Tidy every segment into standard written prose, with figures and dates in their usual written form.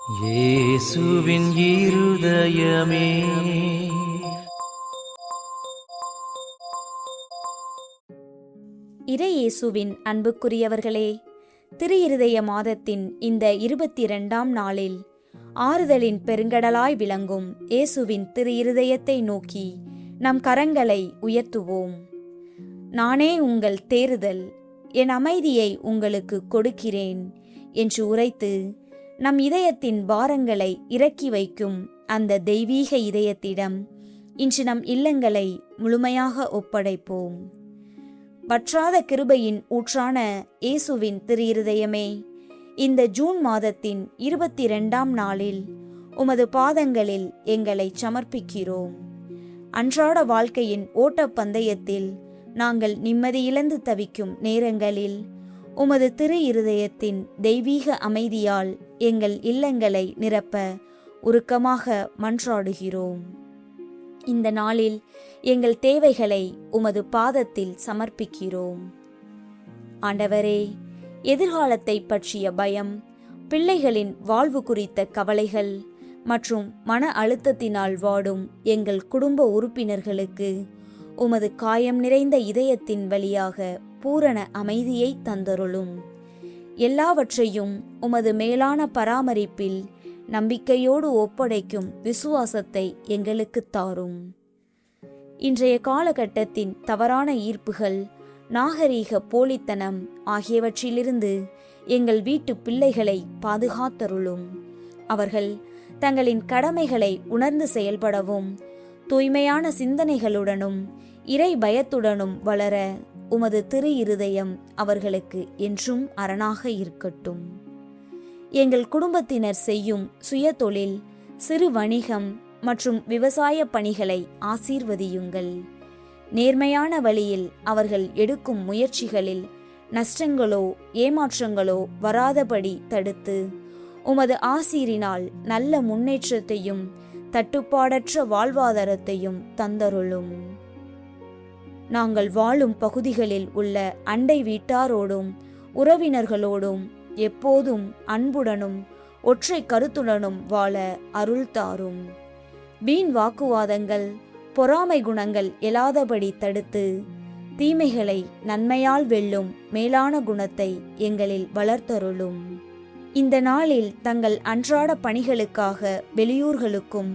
இயேசுவின் இருதயமே. இறையேசுவின் அன்புக்குரியவர்களே, திரு இருதய மாதத்தின் இந்த 22ஆம் நாளில் ஆறுதலின் பெருங்கடலாய் விளங்கும் இயேசுவின் திரு இருதயத்தை நோக்கி நம் கரங்களை உயர்த்துவோம். நானே உங்கள் தேறுதல், என் அமைதியை உங்களுக்கு கொடுக்கிறேன் என்று உரைத்து நம் இதயத்தின் பாரங்களை இறக்கி வைக்கும் அந்த தெய்வீக இதயத்திடம் இன்று நம் இல்லங்களை முழுமையாக ஒப்படைப்போம். வற்றாத கிருபையின் ஊற்றான இயேசுவின் திரு இருதயமே, இந்த ஜூன் மாதத்தின் 22ஆம் நாளில் உமது பாதங்களில் எங்களை சமர்ப்பிக்கிறோம். அன்றாட வாழ்க்கையின் ஓட்டப்பந்தயத்தில் நாங்கள் நிம்மதியிழந்து தவிக்கும் நேரங்களில் உமது திரு இருதயத்தின் தெய்வீக அமைதியால் எங்கள் இல்லங்களை நிரப்ப உருக்கமாக மன்றாடுகிறோம். இந்த நாளில் எங்கள் தேவைகளை உமது பாதத்தில் சமர்ப்பிக்கிறோம். ஆண்டவரே, எதிர்காலத்தை பற்றிய பயம், பிள்ளைகளின் வாழ்வு குறித்த கவலைகள் மற்றும் மன அழுத்தத்தினால் வாடும் எங்கள் குடும்ப உறுப்பினர்களுக்கு உமது காயம் நிறைந்த இதயத்தின் வழியாக பூரண அமைதியை தந்தருளும். எல்லாவற்றையும் உமது மேலான பராமரிப்பில் நம்பிக்கையோடு ஒப்படைக்கும் விசுவாசத்தை எங்களுக்கு தாரும். இன்றைய காலகட்டத்தின் தவறான ஈர்ப்புகள், நாகரீக போலித்தனம் ஆகியவற்றிலிருந்து எங்கள் வீட்டு பிள்ளைகளை பாதுகாத்தருளும். அவர்கள் தங்களின் கடமைகளை உணர்ந்து செயல்படவும், தூய்மையான சிந்தனைகளுடனும் இறை பயத்துடனும் வளர உமது திரு இருதயம் அவர்களுக்கு என்றும் அரணாக இருக்கட்டும். எங்கள் குடும்பத்தினர் செய்யும் சுய தொழில், சிறு வணிகம் மற்றும் விவசாய பணிகளை ஆசீர்வதியுங்கள். நேர்மையான வழியில் அவர்கள் எடுக்கும் முயற்சிகளில் நஷ்டங்களோ ஏமாற்றங்களோ வராதபடி தடுத்து உமது ஆசீரினால் நல்ல முன்னேற்றத்தையும் தட்டுப்பாடற்ற வாழ்வாதாரத்தையும் தந்தருளும். நாங்கள் வாழும் பகுதிகளில் உள்ள அண்டை வீட்டாரோடும் உறவினர்களோடும் எப்போதும் அன்புடனும் ஒற்றை கருத்துடனும் வாழ அருள் தாரும். வீண் வாக்குவாதங்கள், பொறாமை குணங்கள் எழாதபடி தடுத்து தீமைகளை நன்மையால் வெல்லும் மேலான குணத்தை எங்களில் வளர்த்தருளும். இந்த நாளில் தங்கள் அன்றாட பணிகளுக்காக வெளியூர்களுக்கும்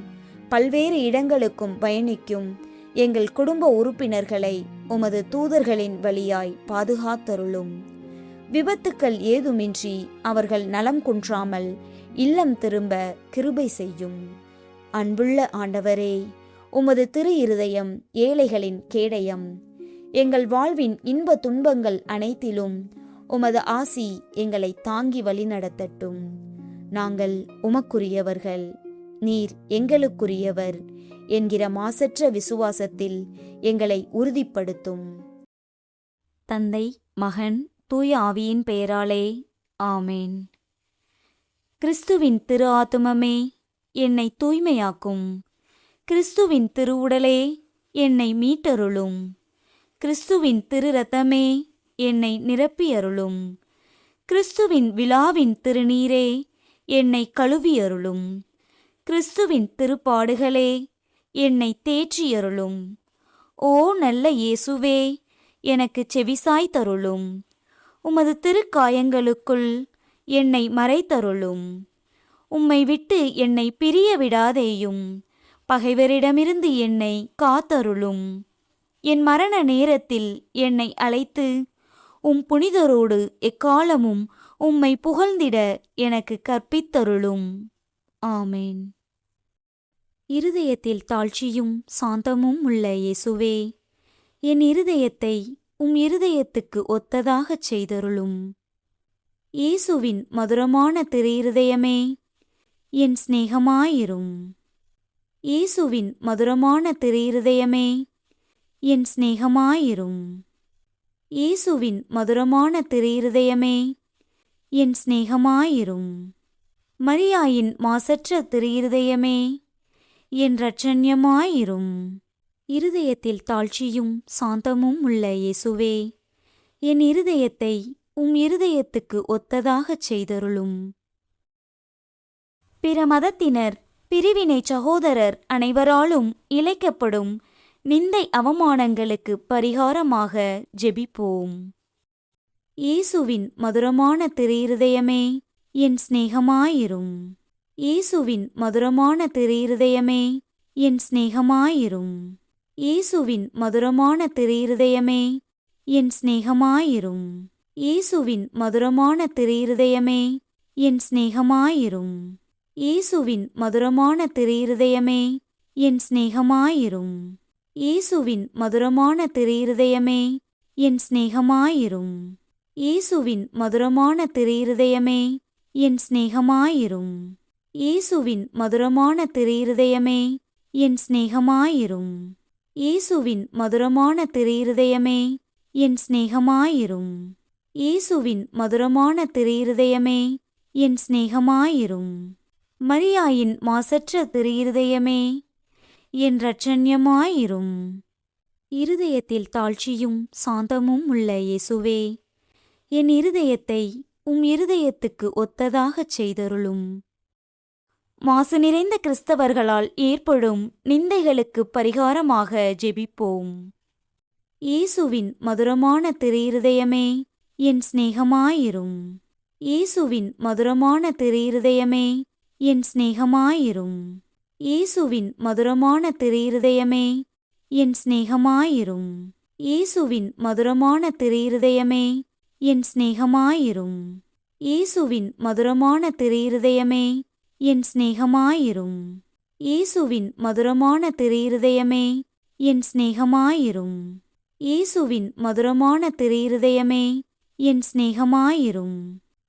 பல்வேறு இடங்களுக்கும் பயணிக்கும் எங்கள் குடும்ப உறுப்பினர்களை உமது தூதர்களின் வழியாய் பாதுகாத்தருளும். விபத்துக்கள் ஏதுமின்றி அவர்கள் நலம் குன்றாமல் இல்லம் திரும்ப கிருபை செய்யும். அன்புள்ள ஆண்டவரே, உமது திரு இருதயம் ஏழைகளின் கேடயம். எங்கள் வாழ்வின் இன்ப துன்பங்கள் அனைத்திலும் உமது ஆசி எங்களை தாங்கி வழிநடத்தட்டும். நாங்கள் உமக்குரியவர்கள், நீர் எங்களுக்குரியவர் என்கிற மாசற்ற விசுவாசத்தில் எங்களை உறுதிப்படுத்தும். தந்தை, மகன், தூய ஆவியின் பெயராலே ஆமேன். கிறிஸ்துவின் திரு ஆத்துமமே என்னை தூய்மையாக்கும். கிறிஸ்துவின் திருவுடலே என்னை மீட்டருளும். கிறிஸ்துவின் திரு இரத்தமே என்னை நிரப்பியருளும். கிறிஸ்துவின் விழாவின் திருநீரே என்னை கழுவியருளும். கிறிஸ்துவின் திருப்பாடுகளே என்னை தேற்றியருளும். ஓ நல்ல இயேசுவே, எனக்கு செவிசாய் தருளும். உமது திருக்காயங்களுக்குள் என்னை மறைத்தருளும். உம்மை விட்டு என்னை பிரிய விடாதேயும். பகைவரிடமிருந்து என்னை காத்தருளும். என் மரண நேரத்தில் என்னை அழைத்து உம் புனிதரோடு எக்காலமும் உம்மை புகழ்ந்திட எனக்கு கற்பித்தருளும். ஆமேன். இருதயத்தில் தாழ்ச்சியும் சாந்தமும் உள்ள இயேசுவே, என் இருதயத்தை உம் இருதயத்துக்கு ஒத்ததாகச் செய்தருளும். இயேசுவின் மதுரமான திரு இருதயமே, என் சிநேகமாயிரும். இயேசுவின் மதுரமான திரு இருதயமே, என் சிநேகமாயிரும். இயேசுவின் மதுரமான திரு இருதயமே, என் சிநேகமாயிரும். மரியாயின் மாசற்ற திரு இருதயமே, என் இரட்சண்யமாயிரும். இருதயத்தில் தாழ்ச்சியும் சாந்தமும் உள்ள இயேசுவே, என் இருதயத்தை உம் இருதயத்துக்கு ஒத்ததாகச் செய்தருளும். பிற மதத்தினர், பிரிவினை சகோதரர் அனைவராலும் இழைக்கப்படும் நிந்தை அவமானங்களுக்கு பரிகாரமாக ஜெபிப்போம். இயேசுவின் மதுரமான திருஇருதயமே, என் சிநேகமாயிரும். இயேசுவின் மதுரமான திருஇருதயமே, என் சிநேகமாயிரும். இயேசுவின் மதுரமான திருஇருதயமே, என் சிநேகமாயிரும். இயேசுவின் மதுரமான திருஇருதயமே, என் சிநேகமாயிரும். இயேசுவின் மதுரமான திருஇருதயமே, என் சிநேகமாயிரும். இயேசுவின் மதுரமான திருஇருதயமே, என் சிநேகமாயிரும். இயேசுவின் மதுரமான திருஇருதயமே, என் சிநேகமாயிரும். இயேசுவின் மதுரமான திருஇருதயமே, என் சிநேகமாயிரும். இயேசுவின் மதுரமான திருஇருதயமே, என் சிநேகமாயிரும். இயேசுவின் மதுரமான திருஇருதயமே, என் சிநேகமாயிரும். மரியாயின் மாசற்ற திருஇருதயமே, என் இரட்சண்யமாயிரும். இருதயத்தில் தாழ்ச்சியும் சாந்தமும் உள்ள இயேசுவே, என் இருதயத்தை உம் இருதயத்துக்கு ஒத்ததாகச் செய்தருளும். மாசு நிறைந்த கிறிஸ்தவர்களால் ஏற்படும் நிந்தைகளுக்கு பரிகாரமாக ஜெபிப்போம். இயேசுவின் மதுரமான திருஇருதயமே, என் சிநேகமாயிரும். இயேசுவின் மதுரமான திருஇருதயமே, என் சிநேகமாயிரும். இயேசுவின் மதுரமான திருஇருதயமே, என் சிநேகமாயிரும். இயேசுவின் மதுரமான திருஇருதயமே, என் சிநேகமாயிரும். இயேசுவின் மதுரமான திருஇருதயமே, என் சிநேகமாயிரும். இயேசுவின் மதுரமான திருஇருதயமே, என் சிநேகமாயிரும். இயேசுவின் மதுரமான திருஇருதயமே, என் சிநேகமாயிரும்.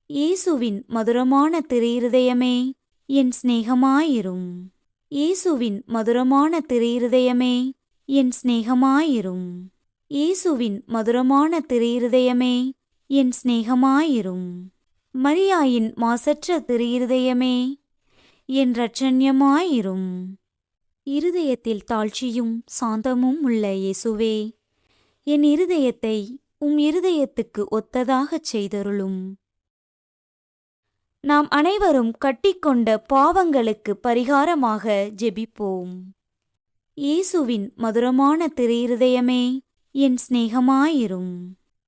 இயேசுவின் மதுரமான திருஇருதயமே, என் சிநேகமாயிரும். இயேசுவின் மதுரமான திருஇருதயமே, என் சிநேகமாயிரும். இயேசுவின் மதுரமான திருஇருதயமே, என் சிநேகமாயிரும். மரியாயின் மாசற்ற திருஇருதயமே, என் இரட்சண்யமாயிரும். இருதயத்தில் தாழ்ச்சியும் சாந்தமும் உள்ள இயேசுவே, என் இருதயத்தை உம் இருதயத்துக்கு ஒத்ததாகச் செய்தருளும். நாம் அனைவரும் கட்டிக்கொண்ட பாவங்களுக்கு பரிகாரமாக ஜெபிப்போம். இயேசுவின் மதுரமான திருஇருதயமே, என் சிநேகமாயிரும்.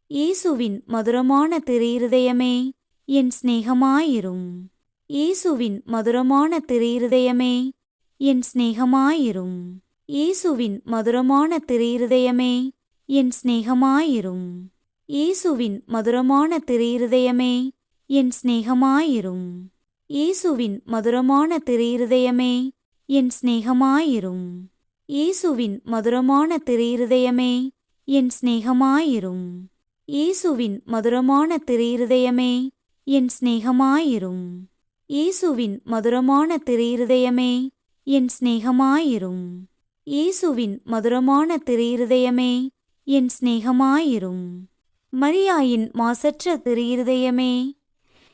இயேசுவின் மதுரமான திருஇருதயமே, என் சிநேகமாயிரும். இயேசுவின் மதுரமான திருஇருதயமே, என் சிநேகமாயிரும். இயேசுவின் மதுரமான திருஇருதயமே, என் சிநேகமாயிரும். இயேசுவின் மதுரமான திருஇருதயமே, என் சிநேகமாயிரும். இயேசுவின் மதுரமான திருஇருதயமே, என் சிநேகமாயிரும். இயேசுவின் மதுரமான திருஇருதயமே, என் சிநேகமாயிரும். இயேசுவின் மதுரமான திருஇருதயமே, என் சிநேகமாயிரும். இயேசுவின் மதுரமான திருஇருதயமே, என் சிநேகமாயிரும். இயேசுவின் மதுரமான திருஇருதயமே, என் சிநேகமாயிரும். மரியாயின் மாசற்ற திருஇருதயமே,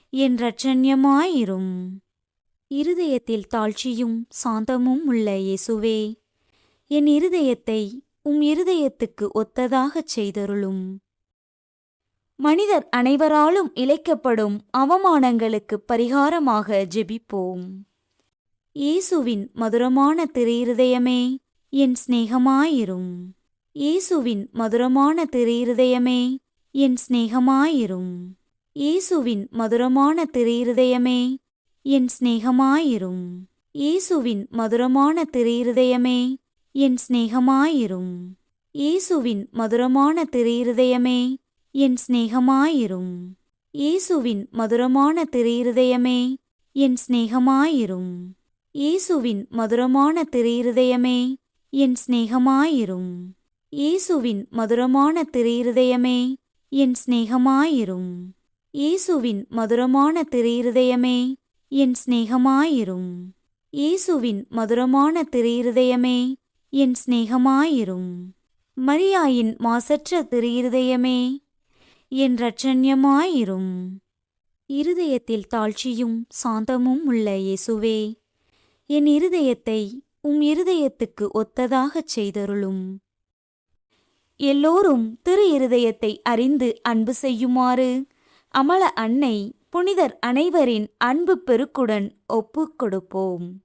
என் இரட்சண்யமாயிரும். இருதயத்தில் தாழ்ச்சியும் சாந்தமும் உள்ள இயேசுவே, என் இருதயத்தை உம் இருதயத்துக்கு ஒத்ததாகச் செய்தருளும். மனிதர் அனைவராலும் இழைக்கப்படும் அவமானங்களுக்கு பரிகாரமாக ஜெபிப்போம். இயேசுவின் மதுரமான திருஇருதயமே, என் சிநேகமாயிரும். இயேசுவின் மதுரமான திருஇருதயமே, என் சிநேகமாயிரும். இயேசுவின் மதுரமான திருஇருதயமே, என் சிநேகமாயிரும். இயேசுவின் மதுரமான திருஇருதயமே, என் சிநேகமாயிரும். இயேசுவின் மதுரமான திருஇருதயமே, என் சிநேகமாயிரும். இயேசுவின் மதுரமான திருஇருதயமே, என் சிநேகமாயிரும். இயேசுவின் மதுரமான திருஇருதயமே, என் சிநேகமாயிரும். இயேசுவின் மதுரமான திருஇருதயமே, என் சிநேகமாயிரும். இயேசுவின் மதுரமான திருஇருதயமே, என் சிநேகமாயிரும். இயேசுவின் மதுரமான திருஇருதயமே, என் சிநேகமாயிரும். மரியாயின் மாசற்ற திருஇருதயமே, என் இரட்சண்யமாயிரும். இருதயத்தில் தாழ்ச்சியும் சாந்தமும் உள்ள இயேசுவே, என் இருதயத்தை உம் இருதயத்துக்கு ஒத்ததாகச் செய்தருளும். எல்லோரும் திரு இருதயத்தை அறிந்து அன்பு செய்யுமாறு அமல அன்னை புனிதர் அனைவரின் அன்பு பெருக்குடன் ஒப்புக் கொடுப்போம்.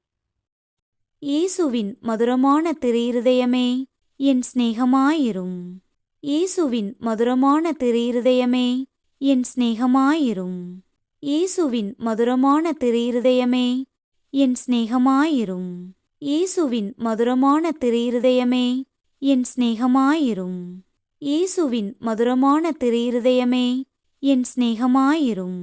இயேசுவின் மதுரமான திருஇருதயமே, என் சிநேகமாயிரும். இயேசுவின் மதுரமான திருஇருதயமே, என் சிநேகமாயிரும். இயேசுவின் மதுரமான திருஇருதயமே, என் சிநேகமாயிரும். இயேசுவின் மதுரமான திருஇருதயமே, என் சிநேகமாயிரும். இயேசுவின் மதுரமான திருஇருதயமே, என் சிநேகமாயிரும்.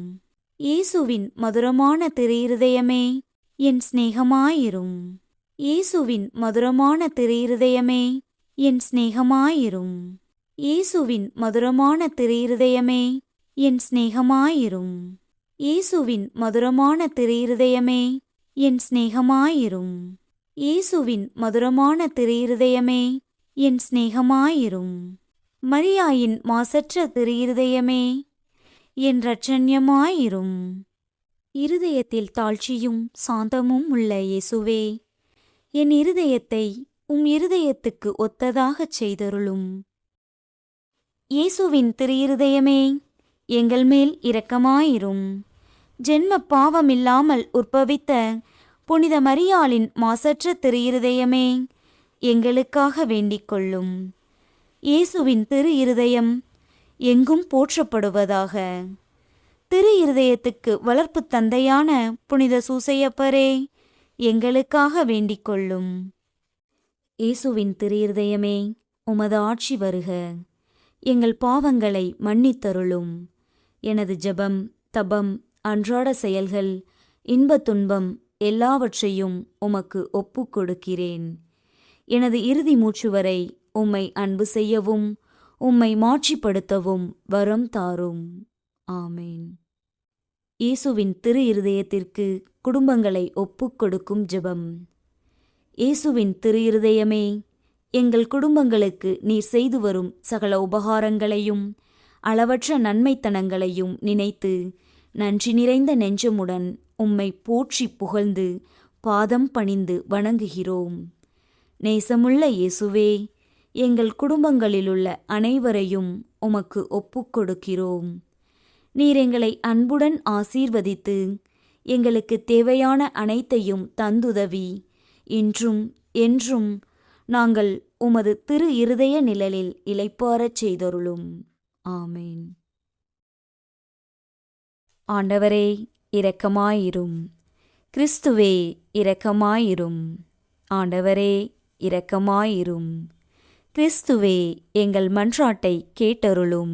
இயேசுவின் மதுரமான திருஇருதயமே, என் சிநேகமாயிரும். இயேசுவின் மதுரமான திருஇருதயமே, என் சிநேகமாயிரும். இயேசுவின் மதுரமான திருஇருதயமே, என் சிநேகமாயிரும். இயேசுவின் மதுரமான திருஇருதயமே, என் சிநேகமாயிரும். இயேசுவின் மதுரமான திருஇருதயமே, என் சிநேகமாயிரும். மரியாயின் மாசற்ற திருஇருதயமே, என் இரட்சண்யமாயிரும். இருதயத்தில் தாழ்ச்சியும் சாந்தமும் உள்ள இயேசுவே, என் இருதயத்தை இருதயத்துக்கு ஒத்ததாகச் செய்தருளும். இயேசுவின் திருஇருதயமே, எங்கள் மேல் இரக்கமாயிரும். ஜென்ம பாவமில்லாமல் உற்பவித்த புனித மரியாளின் மாசற்ற திருஇருதயமே, எங்களுக்காக வேண்டிக் கொள்ளும். இயேசுவின் திருஇருதயம் எங்கும் போற்றப்படுவதாக. திருஇருதயத்துக்கு வளர்ப்பு தந்தையான புனித சூசையப்பரே, எங்களுக்காக வேண்டிக் கொள்ளும். இயேசுவின் திருஇருதயமே, உமது ஆட்சி வருக. எங்கள் பாவங்களை மன்னித்தருளும். எனது ஜெபம், தபம், அன்றாட செயல்கள், இன்ப துன்பம் எல்லாவற்றையும் உமக்கு ஒப்புக் கொடுக்கிறேன். எனது இறுதி மூச்சு வரை உம்மை அன்பு செய்யவும் உம்மை மாட்சிப்படுத்தவும் வரம் தாரும். ஆமேன். இயேசுவின் திருஇருதயத்திற்கு குடும்பங்களை ஒப்புக் கொடுக்கும் ஜெபம். இயேசுவின் திருஇருதயமே, எங்கள் குடும்பங்களுக்கு நீர் செய்து வரும் சகல உபகாரங்களையும் அளவற்ற நன்மைத்தனங்களையும் நினைத்து நன்றி நிறைந்த நெஞ்சமுடன் உம்மை போற்றி புகழ்ந்து பாதம் பணிந்து வணங்குகிறோம். நேசமுள்ள இயேசுவே, எங்கள் குடும்பங்களிலுள்ள அனைவரையும் உமக்கு ஒப்புக் கொடுக்கிறோம். நீர் எங்களை அன்புடன் ஆசீர்வதித்து எங்களுக்கு தேவையான அனைத்தையும் தந்துதவி இன்றும் என்றும் நாங்கள் உமது திருஇருதய நிழலில் இளைப்பாறச் செய்தருளும். ஆமேன். ஆண்டவரே, இரக்கமாயிரும். கிறிஸ்துவே, இரக்கமாயிரும். ஆண்டவரே, இரக்கமாயிரும். கிறிஸ்துவே, எங்கள் மன்றாட்டை கேட்டருளும்.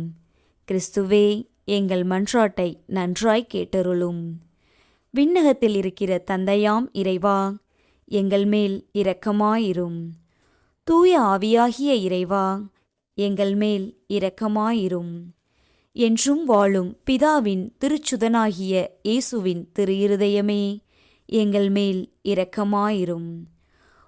கிறிஸ்துவே, எங்கள் மன்றாட்டை நன்றாய் கேட்டருளும். விண்ணகத்தில் இருக்கிற தந்தையாம் இறைவா, எங்கள் மேல் இரக்கமாயிரும். தூய ஆவியாகிய இறைவா, எங்கள் மேல் இரக்கமாயிரும். என்றும் வாழும் பிதாவின் திருச்சுதனாகிய இயேசுவின் திருஇருதயமே, எங்கள் மேல் இரக்கமாயிரும்.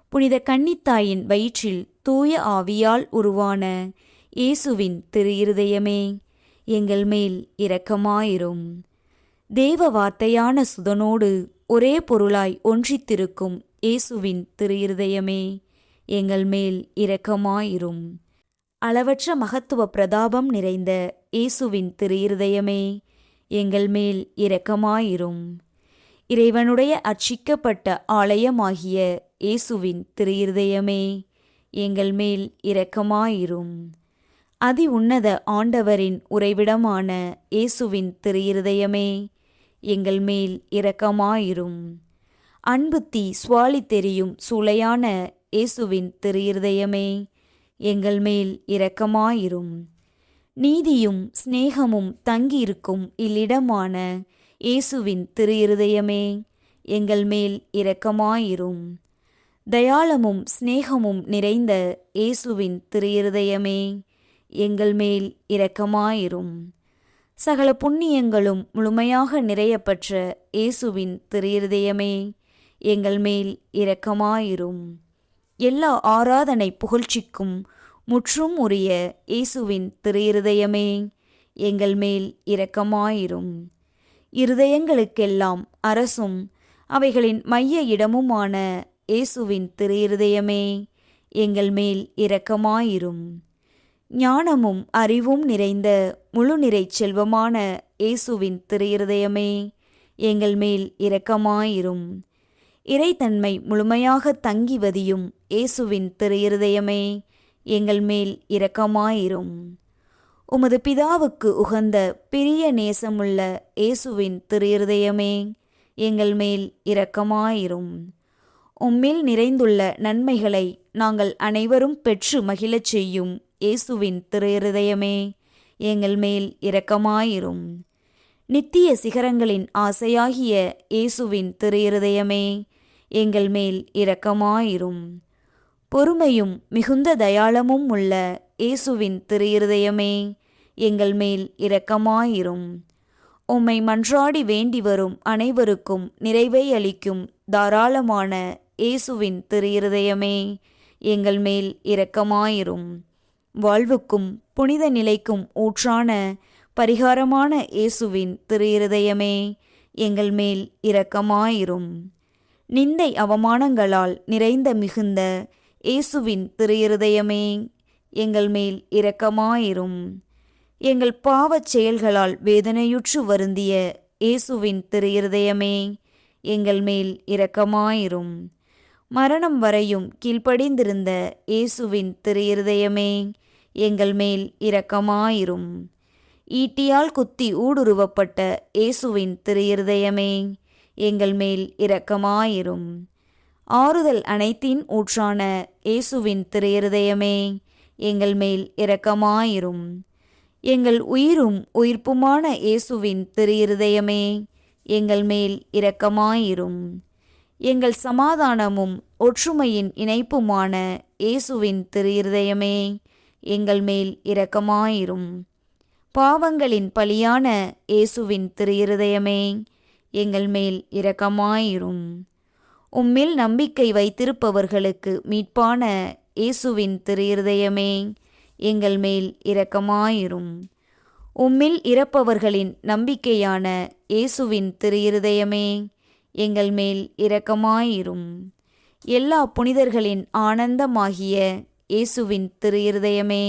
புனித கன்னித்தாயின் வயிற்றில் தூய ஆவியால் உருவான இயேசுவின் திருஇருதயமே, எங்கள் மேல் இரக்கமாயிரும். தேவ வார்த்தையான சுதனோடு ஒரே பொருளாய் ஒன்றித்திருக்கும் இயேசுவின் திருஇருதயமே, எங்கள் மேல் இரக்கமாயிரும். அளவற்ற மகத்துவ பிரதாபம் நிறைந்த இயேசுவின் திருஇருதயமே, எங்கள் மேல் இரக்கமாயிரும். இறைவனுடைய அர்ச்சிக்கப்பட்ட ஆலயமாகிய இயேசுவின் திருஇருதயமே, எங்கள் மேல் இரக்கமாயிரும். அதி உன்னத ஆண்டவரின் உறைவிடமான இயேசுவின் திருஇருதயமே, எங்கள் மேல் இரக்கமாயிரும். அன்பு தீ சுவாலி தெரியும் சூளையான இயேசுவின் திருஇருதயமே, எங்கள் மேல் இரக்கமாயிரும். நீதியும் சிநேகமும் தங்கியிருக்கும் இல்லிடமான இயேசுவின் திருஇருதயமே, எங்கள் மேல் இரக்கமாயிரும். தயாளமும் சிநேகமும் நிறைந்த இயேசுவின் திருஇருதயமே, எங்கள் மேல் இரக்கமாயிரும். சகல புண்ணியங்களும் முழுமையாக நிறையப்பெற்ற இயேசுவின் திருஇருதயமே, எங்கள் மேல் இரக்கமாயிரும். எல்லா ஆராதனை புகழ்ச்சிக்கும் முற்றும் உரிய இயேசுவின் திருஇருதயமே, எங்கள் மேல் இரக்கமாயிரும். இருதயங்களுக்கெல்லாம் அரசும் அவைகளின் மைய இடமுமான இயேசுவின் திருஇருதயமே, எங்கள் மேல் இரக்கமாயிரும். ஞானமும் அறிவும் நிறைந்த முழுநிறைச் செல்வமான இயேசுவின் திரு இருதயமே, எங்கள் மேல் இரக்கமாயிரும். இறைத்தன்மை முழுமையாக தங்கி வதியும் இயேசுவின் திரு இருதயமே, எங்கள் மேல் இரக்கமாயிரும். உமது பிதாவுக்கு உகந்த பிரிய நேசமுள்ள இயேசுவின் திரு இருதயமே, எங்கள் மேல் இரக்கமாயிரும். உம்மில் நிறைந்துள்ள நன்மைகளை நாங்கள் அனைவரும் பெற்று மகிழச் செய்யும் இயேசுவின் திரு இருதயமே, எங்கள் மேல் இரக்கமாயிரும். நித்திய சிகரங்களின் ஆசையாகிய இயேசுவின் திரு இருதயமே, எங்கள் மேல் இரக்கமாயிரும். பொறுமையும் மிகுந்த தயாளமும் உள்ள இயேசுவின் திரு இருதயமே, எங்கள் மேல் இரக்கமாயிரும். உம்மை மன்றாடி வேண்டி வரும் அனைவருக்கும் நிறைவை அளிக்கும் தாராளமான இயேசுவின் திரு இருதயமே, எங்கள் மேல் இரக்கமாயிரும். வாழ்வுக்கும் புனித நிலைக்கும் ஊற்றான பரிகாரமான இயேசுவின் திரு இருதயமே, எங்கள் மேல் இரக்கமாயிரும். நிந்தை அவமானங்களால் நிறைந்த மிகுந்த இயேசுவின் திரு இருதயமே, எங்கள் மேல் இரக்கமாயிரும். எங்கள் பாவச் செயல்களால் வேதனையுற்று வருந்திய இயேசுவின் திரு இருதயமே, எங்கள் மேல் இரக்கமாயிரும். மரணம் வரையும் கீழ்ப்படிந்திருந்த இயேசுவின் திரு இருதயமே, எங்கள் மேல் இரக்கமாயிரும். ஈட்டியால் குத்தி ஊடுருவப்பட்ட இயேசுவின் திரு இருதயமே, எங்கள் மேல் இரக்கமாயிரும். ஆறுதல் அனைத்தின் ஊற்றான இயேசுவின் திரு இருதயமே, எங்கள் மேல் இரக்கமாயிரும். எங்கள் உயிரும் உயிர்ப்புமான இயேசுவின் திரு இருதயமே, எங்கள் மேல் இரக்கமாயிரும். எங்கள் சமாதானமும் ஒற்றுமையின் இணைப்புமான இயேசுவின் திரு இருதயமே, எங்கள் மேல் இரக்கமாயிரும். பாவங்களின் பலியான இயேசுவின் திரு இருதயமே, எங்கள் மேல் இரக்கமாயிரும். உம்மில் நம்பிக்கை வைத்திருப்பவர்களுக்கு மீட்பான இயேசுவின் திரு இருதயமே, எங்கள் மேல் இரக்கமாயிரும். உம்மில் இறப்பவர்களின் நம்பிக்கையான இயேசுவின் திரு இருதயமே, எங்கள் மேல் இரக்கமாயிரும். எல்லா புனிதர்களின் ஆனந்தமாகிய இயேசுவின் திரு இருதயமே,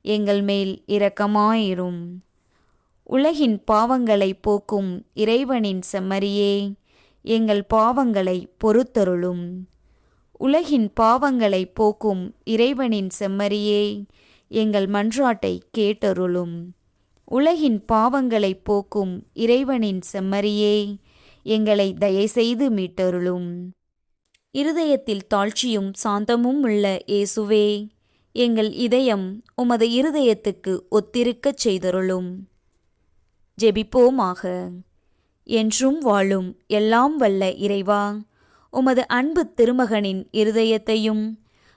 எங்கள் மேல் இரக்கமாயிரும். உலகின் பாவங்களை போக்கும் இறைவனின் செம்மறியே, எங்கள் பாவங்களை பொறுத்தருளும். உலகின் பாவங்களை போக்கும் இறைவனின் செம்மறியே, எங்கள் மன்றாட்டை கேட்டருளும். உலகின் பாவங்களை போக்கும் இறைவனின் செம்மறியே, எங்களை தயைசெய்து மீட்டருளும். இருதயத்தில் தாழ்ச்சியும் சாந்தமும் உள்ள இயேசுவே, எங்கள் இதயம் உமது இருதயத்துக்கு ஒத்திருக்கச் செய்தருளும். ஜெபிப்போமாக. என்றும் வாழும் எல்லாம் வல்ல இறைவா, உமது அன்பு திருமகனின் இருதயத்தையும்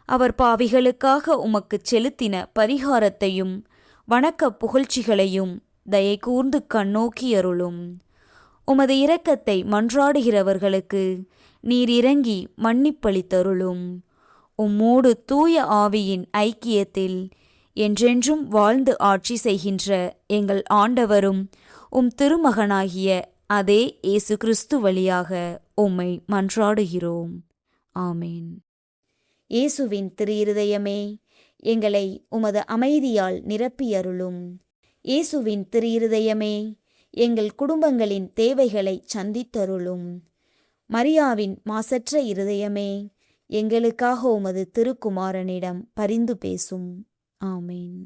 அவர் பாவிகளுக்காக உமக்குச் செலுத்தின பரிகாரத்தையும் வணக்க புகழ்ச்சிகளையும் தயை கூர்ந்து கண்ணோக்கியருளும். உமது இரக்கத்தை மன்றாடுகிறவர்களுக்கு நீர் இறங்கி மன்னிப்பளித்தருளும். உம்மோடு தூய ஆவியின் ஐக்கியத்தில் என்றென்றும் வாழ்ந்து ஆட்சி செய்கின்ற எங்கள் ஆண்டவரும் உம் திருமகனாகிய அதே இயேசு கிறிஸ்து வழியாக உம்மை மன்றாடுகிறோம். ஆமேன். இயேசுவின் திரு இருதயமே, எங்களை உமது அமைதியால் நிரப்பியருளும். இயேசுவின் திரு இருதயமே, எங்கள் குடும்பங்களின் தேவைகளை சந்தித்தருளும். மரியாவின் மாசற்ற இருதயமே, எங்களுக்காக உமது திருக்குமாரனிடம் பரிந்து பேசும். ஆமேன்.